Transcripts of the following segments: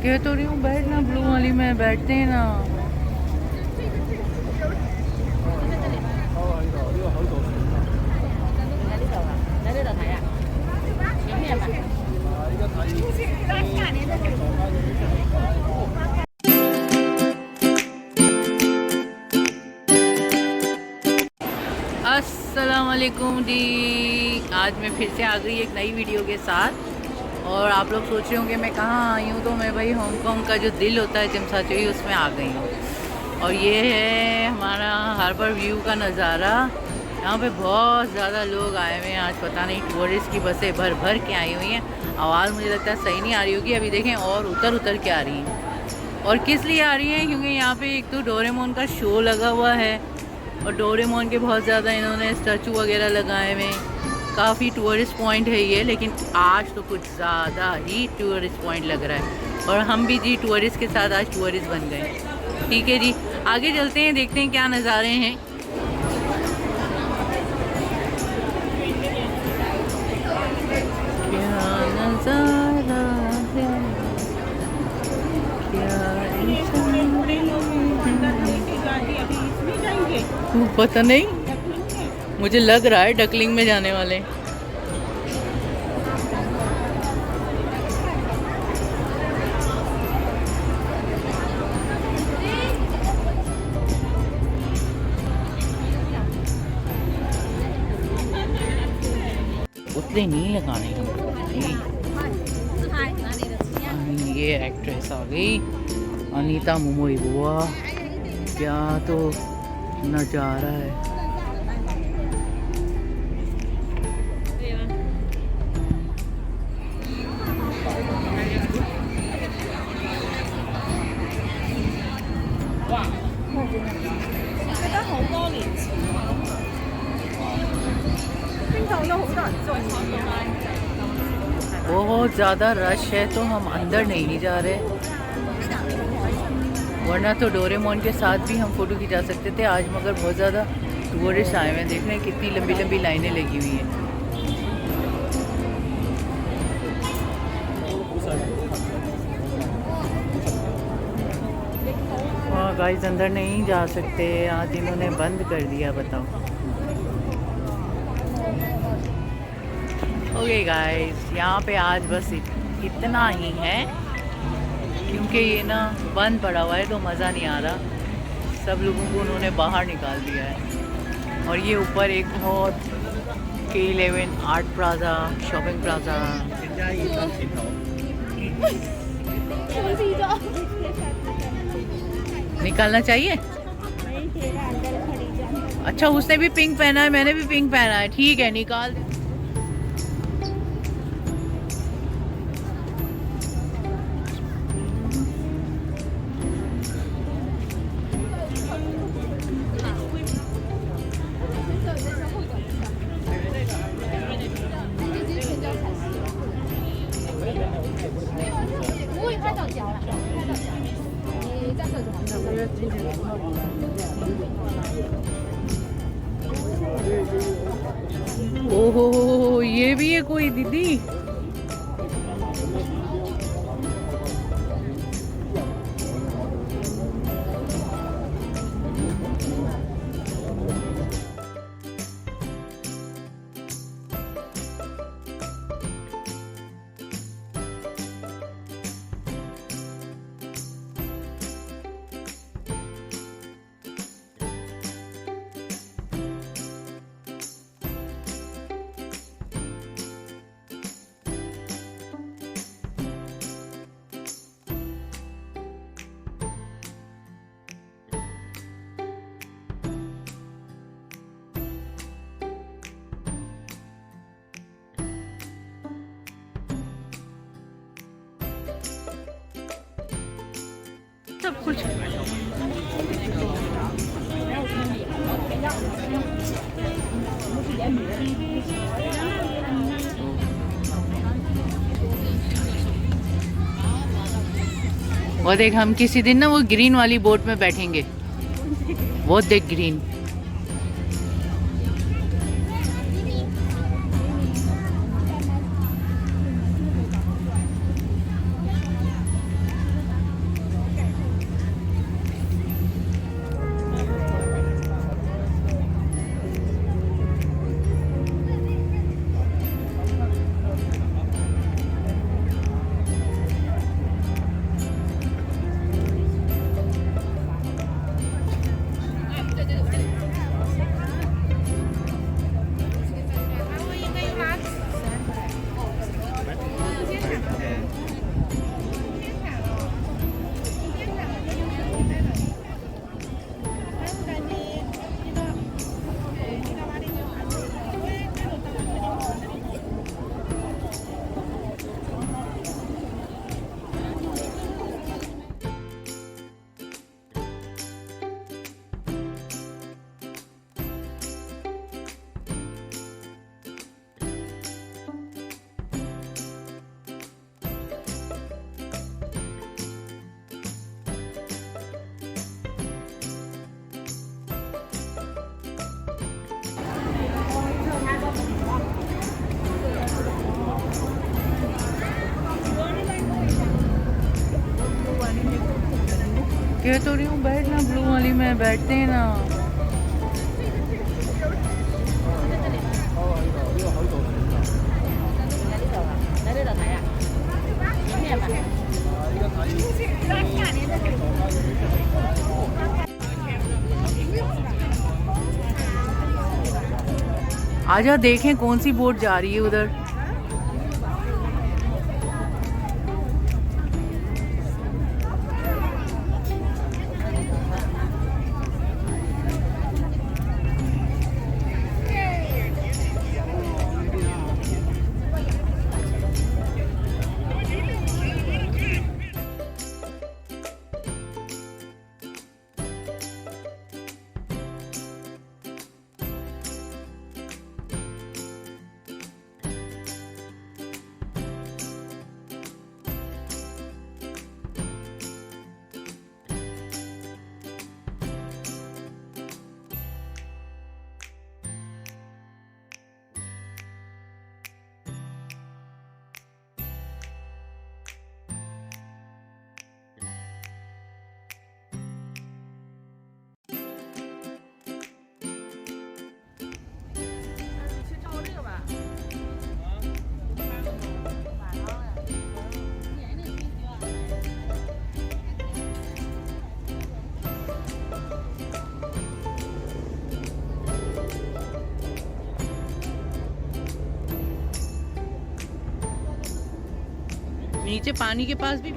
कह तो रही हूँ बैठना ब्लू वाली में, बैठते हैं ना। अस्सलामुअलैकुम दी। आज मैं फिर से आ गई एक नई वीडियो के साथ। और आप लोग सोच रहे होंगे मैं कहाँ आई हूँ, तो मैं भाई हांगकांग का जो दिल होता है चिमसाचोई, उसमें आ गई हूँ। और ये है हमारा हार्बर व्यू का नज़ारा। यहाँ पे बहुत ज़्यादा लोग आए हुए हैं आज, पता नहीं टूरिस्ट की बसें भर भर के आई हुई हैं। आवाज़ मुझे लगता है सही नहीं आ रही होगी, अभी देखें और उतर उतर के आ रही हैं। और किस लिए आ रही हैं, क्योंकि यहाँ पे एक तो डोरेमोन का शो लगा हुआ है, और डोरेमोन के बहुत ज़्यादा इन्होंने स्टैचू वगैरह लगाए हुए हैं। काफ़ी टूरिस्ट पॉइंट है ये, लेकिन आज तो कुछ ज़्यादा ही टूरिस्ट पॉइंट लग रहा है। और हम भी जी टूरिस्ट के साथ आज टूरिस्ट बन गए। ठीक है जी, आगे चलते हैं, देखते हैं क्या नज़ारे हैं। क्या नज़ारा है, क्या पता नहीं, मुझे लग रहा है डकलिंग में जाने वाले। उतने नहीं लगाने हैं। ये एक्ट्रेस आ गई अनीता मोमोई। वाह क्या तो नजारा है। बहुत ज़्यादा रश है तो हम अंदर नहीं जा रहे, वरना तो डोरेमोन के साथ भी हम फ़ोटो खिंचा सकते थे आज, मगर बहुत ज़्यादा टूरिस्ट आए हुए हैं। देख रहे हैं कितनी लंबी लंबी लाइनें लगी हुई हैं। हाँ गाइस, अंदर नहीं जा सकते आज, इन्होंने बंद कर दिया, बताओ। ओके गाइस, यहाँ पे आज बस इतना ही है, क्योंकि ये ना बंद पड़ा हुआ है तो मज़ा नहीं आ रहा। सब लोगों को उन्होंने बाहर निकाल दिया है। और ये ऊपर एक बहुत K11 art plaza, shopping plaza. निकालना चाहिए। अच्छा, उसने भी पिंक पहना है, मैंने भी पिंक पहना है, ठीक है निकाल। ओहो, ये भी है कोई दीदी। सब कुछ वो देख, हम किसी दिन ना वो ग्रीन वाली बोट में बैठेंगे। वो देख ग्रीन। कह तो रही हूँ बैठना ब्लू वाली में, बैठते हैं ना। आजा देखें कौन सी बोट जा रही है उधर। नीचे पानी के पास भी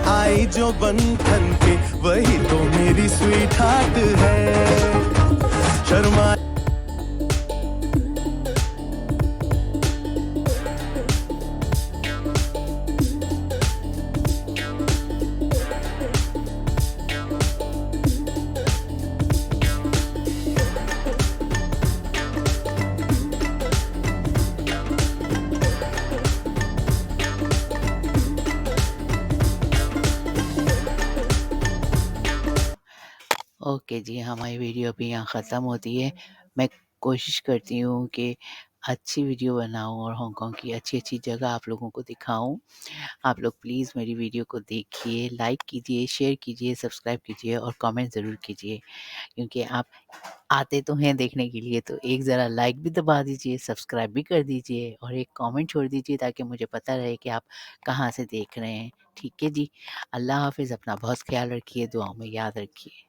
आई जो बंधन के वही तो मेरी स्वीट हार्ट है। शर्मा ओके जी, हमारी वीडियो अभी यहाँ ख़त्म होती है। मैं कोशिश करती हूँ कि अच्छी वीडियो बनाऊँ और हांगकांग की अच्छी-अच्छी जगह आप लोगों को दिखाऊँ। आप लोग प्लीज़ मेरी वीडियो को देखिए, लाइक कीजिए, शेयर कीजिए, सब्सक्राइब कीजिए और कमेंट ज़रूर कीजिए, क्योंकि आप आते तो हैं देखने के लिए, तो एक ज़रा लाइक भी दबा दीजिए, सब्सक्राइब भी कर दीजिए और एक कमेंट छोड़ दीजिए ताकि मुझे पता रहे कि आप कहाँ से देख रहे हैं। ठीक है जी। अल्लाह हाफ़िज़, अपना बहुत ख़्याल रखिए, दुआओं में याद रखिए।